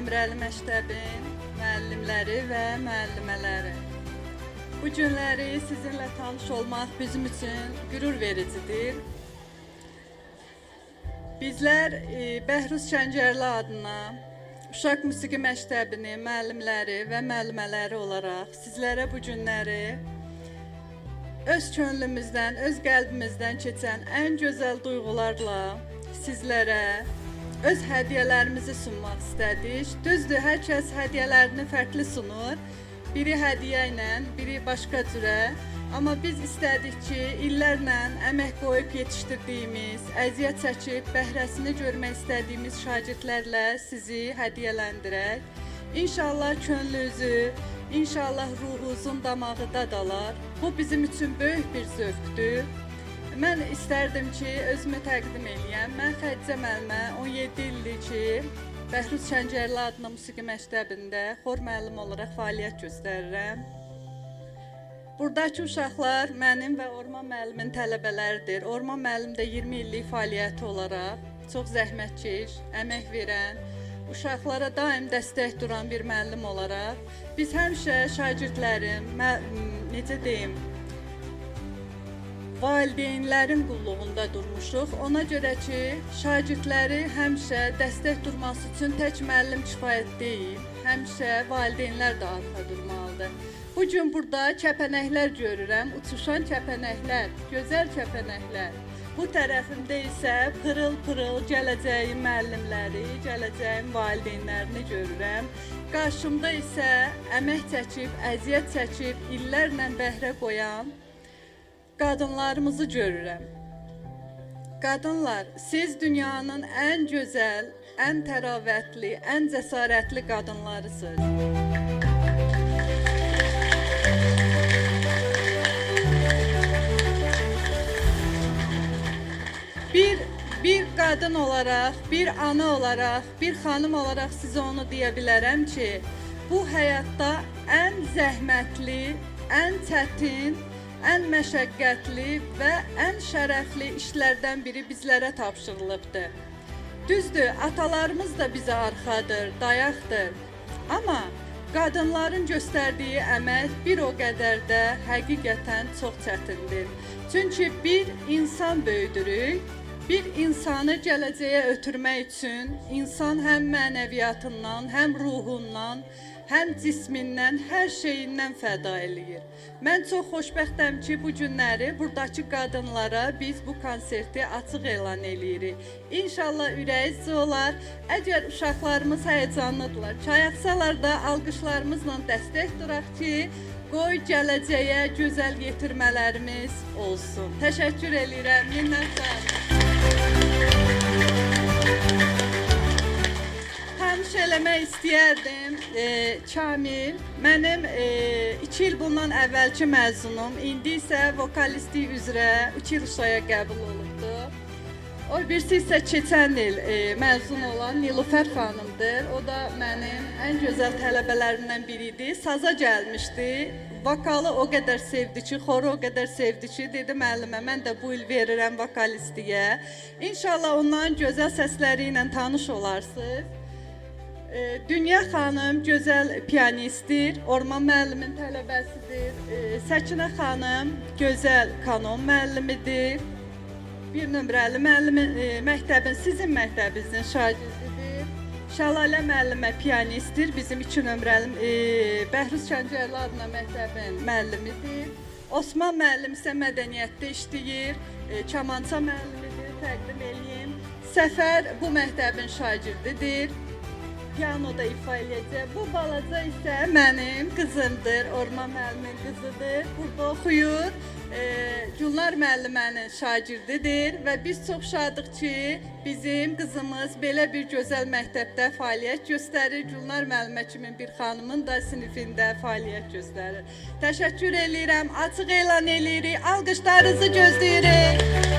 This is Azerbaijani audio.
nömrəli məktəbin müəllimləri və müəllimələri. Bu günləri sizinlə tanış olmaq bizim üçün qürur vericidir. Bizlər Bəhruz Kəncərli adına Uşaq Musiqi Məktəbinin müəllimləri və müəllimələri olaraq sizlərə bu günləri öz könlümüzdən, öz qəlbimizdən keçən ən gözəl duyğularla sizlərə öz hədiyyələrimizi sunmaq istədik. Düzdür, hər kəs hədiyyələrini fərqli sunur. Biri hədiyyə ilə, biri başqa cürə. Amma biz istədik ki, illərlə əmək qoyub yetişdirdiyimiz, əziyyət çəkib, bəhrəsini görmək istədiyimiz şagirdlərlə sizi hədiyyələndirək. İnşallah könlünüzü, İnşallah ruhunuzun damağı dadalar. Bu bizim üçün böyük bir zövqdür. Mən istərdim ki, özümü təqdim eləyəm. Mən Xədicə müəllimə 17 ildir ki, Bəhruz Kəncərli adına musiqi məktəbində xor müəllim olaraq fəaliyyət göstərirəm. Buradakı uşaqlar mənim və Orman müəllimin tələbələridir. Orman müəllim də 20 illik fəaliyyəti olaraq çox zəhmətkeş, əmək verən, uşaqlara daim dəstək duran bir müəllim olaraq biz həmişə şagirdlərin, necə deyim, valideynlərin qulluğunda durmuşuq. Ona görə ki, şagirdləri həmişə dəstək durması üçün tək müəllim kifayət deyil, həmişə valideynlər də arxa durmalıdır. Bugün burada kəpənəklər görürəm, uçuşan kəpənəklər, gözəl kəpənəklər. Bu tərəfimdə isə pırıl-pırıl gələcəyin müəllimləri, gələcəyin valideynlərini görürəm. Qarşımda isə əmək çəkib, əziyyət çəkib, illərlə bəhrə qoyan qadınlarımızı görürəm. Qadınlar, siz dünyanın ən gözəl, ən təravətli, ən cəsarətli qadınlarısınız. Bir qadın olaraq, bir ana olaraq, bir xanım olaraq sizə onu deyə bilərəm ki, bu həyatda ən zəhmətli, ən çətin, ən məşəqqətli və ən şərəfli işlərdən biri bizlərə tapşırılıbdır. Düzdür, atalarımız da bizə arxadır, dayaqdır. Amma qadınların göstərdiyi əmək bir o qədər də həqiqətən çox çətindir. Çünki bir insan böyüdürük. Bir insanı gələcəyə ötürmək üçün insan həm mənəviyyatından, həm ruhundan, həm cismindən, hər şeyindən fəda eləyir. Mən çox xoşbəxtəm ki, bu günləri buradakı qadınlara biz bu konserti açıq elan eləyirik. İnşallah ürəyizcə olar. Əgər uşaqlarımız həyəcanlıdırlar, çayaqsalar da alqışlarımızla dəstək duraq ki, qoy gələcəyə gözəl yetirmələrimiz olsun. Təşəkkür eləyirəm. Minnətdarım. Tanış eləmək istəyərdim. Kamil, mənim 2 il bundan əvvəlki məzunum. İndi isə vokalistlik üzrə 2 il Şuşaya qəbul olubdu. O birisi isə keçən il məzun olan Nilufər xanımdır. O da mənim ən gözəl tələbələrimdən biridir. Saza gəlmişdi. Vokalı o qədər sevdi ki, xoru o qədər sevdi ki, dedi müəllimə, mən də bu il verirəm vokalistliyə. İnşallah onların gözəl səsləri ilə tanış olarsınız. Dünya xanım gözəl piyanistdir, Orman müəllimin tələbəsidir. Səkinə xanım gözəl kanon müəllimidir. Bir nömrəli məktəbin, sizin məktəbinizin şagirdidir. Şəlalə müəllimə piyanistdir, bizim 2 nömrəli Bəhruz Kəncərli adına məktəbin müəllimidir. Osman müəllim isə mədəniyyətdə işləyir, kamança müəllimidir, təqdim eləyim. Səfər bu məktəbin şagirdidir, pianoda ifa eləyəcək. Bu balaca isə mənim qızımdır, Orman müəllimin qızıdır, burada oxuyur. Gülnar müəllimənin şagirdidir və biz çox şadıq ki, bizim qızımız belə bir gözəl məktəbdə fəaliyyət göstərir. Gülnar müəllimə kimi bir xanımın da sinifində fəaliyyət göstərir. Təşəkkür eləyirəm, açıq elan eləyirik, alqışlarınızı gözləyirik.